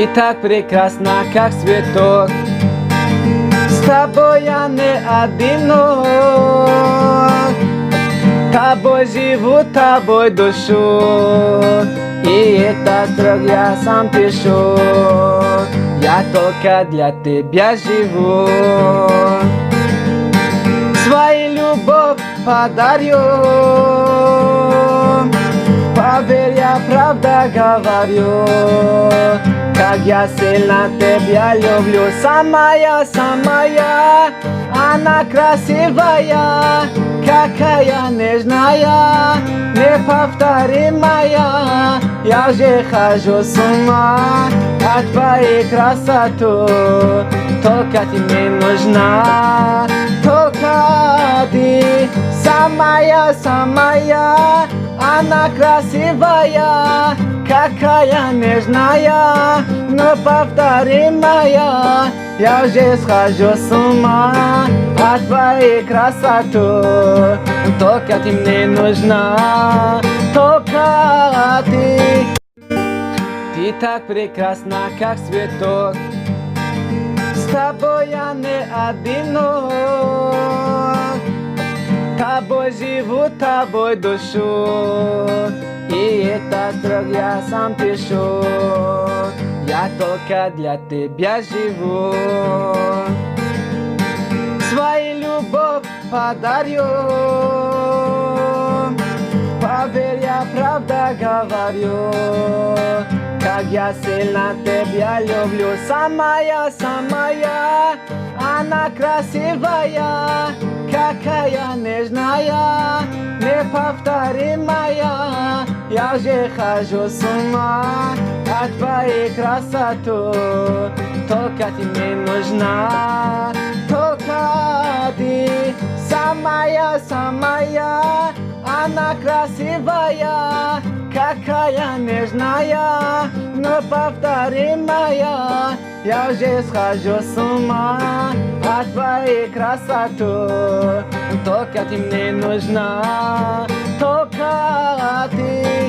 Ты так прекрасна, как цветок. С тобой я не одинок. Тобой живу, тобой душу. И этот строк я сам пишу. Я только для тебя живу. Свою любовь подарю. Поверь, я правда говорю. Как я сильно тебя люблю. Самая, она красивая, какая нежная, неповторимая. Я уже хожу с ума от твоей красоты. Только ты мне нужна, только ты. Самая, она красивая, какая нежная, неповторимая. Я уже схожу с ума от твоей красоты. Только ты мне нужна, только ты. Ты так прекрасна, как цветок. С тобой я не одинок. Тобой живу, тобой душу. И этот строк я сам пишу. Я только для тебя живу. Свою любовь подарю. Поверь, я правда говорю. Как я сильно тебя люблю. Самая, она красивая, какая нежная, неповторимая. Я уже хожу с ума от твоей красоты. Только ты мне нужна, только ты. Самая, она красивая, какая нежная, неповторимая. Я уже схожу с ума от твоей красоты. Только ты мне нужна, только ты.